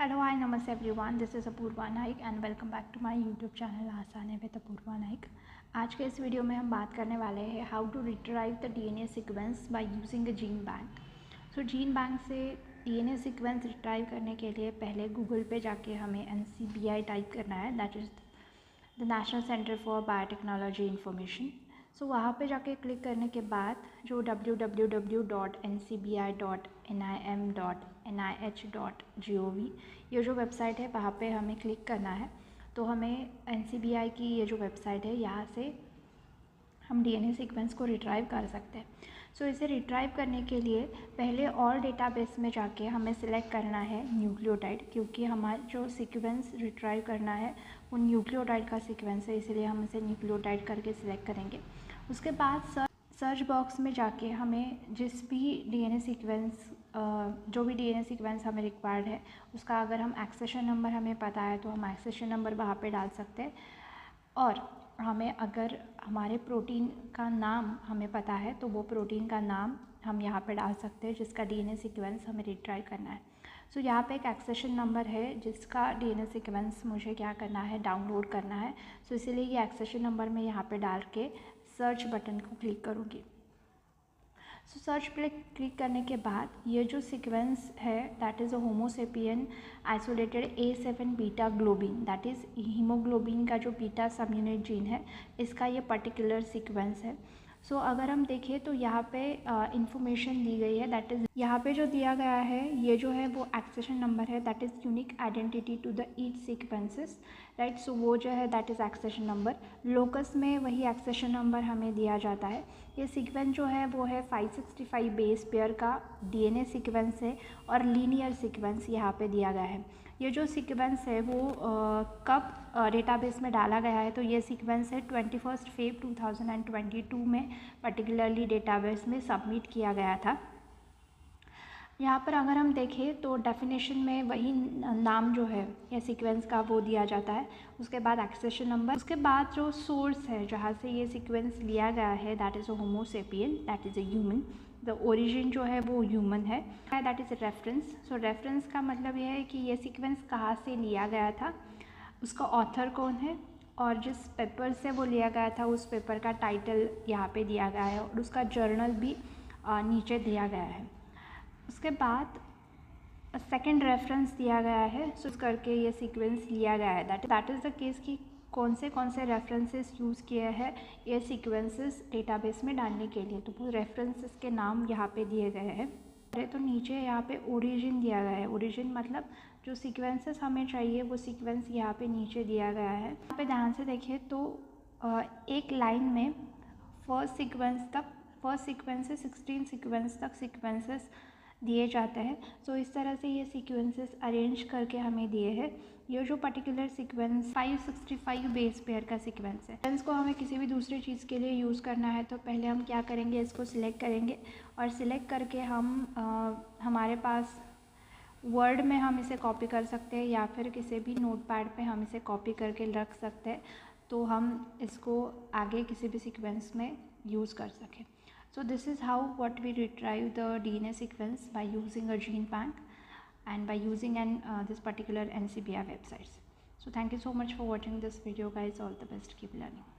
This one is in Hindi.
Hello, hi, namaste everyone. This is Apurva Naik and welcome back to my YouTube channel आसान है विद अपूर्वा नाइक। आज के इस वीडियो में हम बात करने वाले हैं how to retrieve the DNA sequence by using a gene bank. So gene bank से डीएनए सीक्वेंस रिट्राइव करने के लिए पहले गूगल पे जाके हमें NCBI टाइप करना है, that is the National Center for Biotechnology Information. So वहाँ पे जाके क्लिक करने के बाद जो www.ncbi.nim.nih.gov ये जो वेबसाइट है वहाँ पे हमें क्लिक करना है। तो हमें NCBI की ये जो वेबसाइट है यहाँ से हम डीएनए सीक्वेंस को रिट्राइव कर सकते हैं। सो इसे रिट्राइव करने के लिए पहले और डेटाबेस में जाके हमें सिलेक्ट करना है न्यूक्लियोटाइड, क्योंकि हमारा जो सीक्वेंस रिट्राइव करना है वो न्यूक्लियोटाइड का सीक्वेंस है, इसलिए हम इसे न्यूक्लियोटाइड करके सिलेक्ट करेंगे। उसके बाद सर्च बॉक्स में जाके हमें जिस भी डीएनए सीक्वेंस जो भी डीएनए सीक्वेंस हमें रिक्वायर्ड है उसका अगर हम एक्सेशन नंबर हमें पता है तो हम एक्सेशन नंबर वहाँ पे डाल सकते हैं। और हमें अगर हमारे प्रोटीन का नाम हमें पता है तो वो प्रोटीन का नाम हम यहाँ पे डाल सकते हैं जिसका डीएनए सीक्वेंस हमें रिट्राइव करना है। सो यहाँ पे एक एक्सेशन नंबर है जिसका डीएनए सीक्वेंस मुझे क्या करना है, डाउनलोड करना है। सो इसीलिए ये एक्सेशन नंबर मैं यहाँ पे डाल के सर्च बटन को क्लिक करूँगी। सो सर्च पे क्लिक करने के बाद ये जो सीक्वेंस है that is a Homo sapien isolated A7 beta globin, that is haemoglobin का जो बीटा सब यूनिट जीन है इसका ये पर्टिकुलर सीक्वेंस है। सो अगर हम देखें तो यहाँ पे इंफॉर्मेशन दी गई है, दैट इज़ यहाँ पे जो दिया गया है ये जो है वो एक्सेशन नंबर है, that is unique identity to the each sequences, right. So वो जो है that is accession number. Locus में वही एक्सेशन नंबर हमें दिया जाता है। ये सीक्वेंस जो है वो है 565 बेस पेयर का डीएनए सीक्वेंस है और लीनियर सीक्वेंस यहाँ पे दिया गया है। ये जो सीक्वेंस है वो कब डेटाबेस में डाला गया है तो ये सीक्वेंस है 21 फेब 2022 में पर्टिकुलरली डेटाबेस में सबमिट किया गया था। यहाँ पर अगर हम देखें तो डेफिनेशन में वही नाम जो है या सीक्वेंस का वो दिया जाता है। उसके बाद एक्सेशन नंबर, उसके बाद जो सोर्स है जहाँ से ये सीक्वेंस लिया गया है that is a Homo sapien, that is a human. The origin जो है वो ह्यूमन है, that is a reference. So reference का मतलब ये है कि ये सीक्वेंस कहाँ से लिया गया था, उसका ऑथर कौन है और जिस पेपर से वो लिया गया था उस पेपर का टाइटल यहाँ पे दिया गया है और उसका जर्नल भी नीचे दिया गया है। उसके बाद सेकंड रेफरेंस दिया गया है, सो करके ये सीक्वेंस लिया गया है, दैट इज़ द केस कि कौन से रेफरेंसेस यूज़ किए हैं ये सीक्वेंसेस डेटाबेस में डालने के लिए, तो वो रेफरेंसेस के नाम यहाँ पे दिए गए हैं। तो नीचे यहाँ पे ओरिजिन दिया गया है, ओरिजिन मतलब जो सीक्वेंसेस हमें चाहिए वो सीक्वेंस यहाँ पे नीचे दिया गया है। यहाँ पे ध्यान से देखिए तो एक लाइन में फर्स्ट सीक्वेंस से 16 सीक्वेंस तक सीक्वेंसेस दिए जाते हैं। सो इस तरह से ये सीक्वेंसेस अरेंज करके हमें दिए हैं। ये जो पर्टिकुलर सीक्वेंस 565 बेस पेयर का सीक्वेंस है, सीक्वेंस को हमें किसी भी दूसरी चीज़ के लिए यूज़ करना है तो पहले हम क्या करेंगे, इसको सिलेक्ट करेंगे और सिलेक्ट करके हम हमारे पास वर्ड में हम इसे कॉपी कर सकते हैं या फिर किसी भी नोटपैड पे हम इसे कॉपी करके रख सकते हैं तो हम इसको आगे किसी भी सीक्वेंस में यूज़ कर सकें। So this is how what we retrieve the DNA sequence by using a gene bank and by using this particular NCBI websites. So thank you so much for watching this video guys, all the best, keep learning.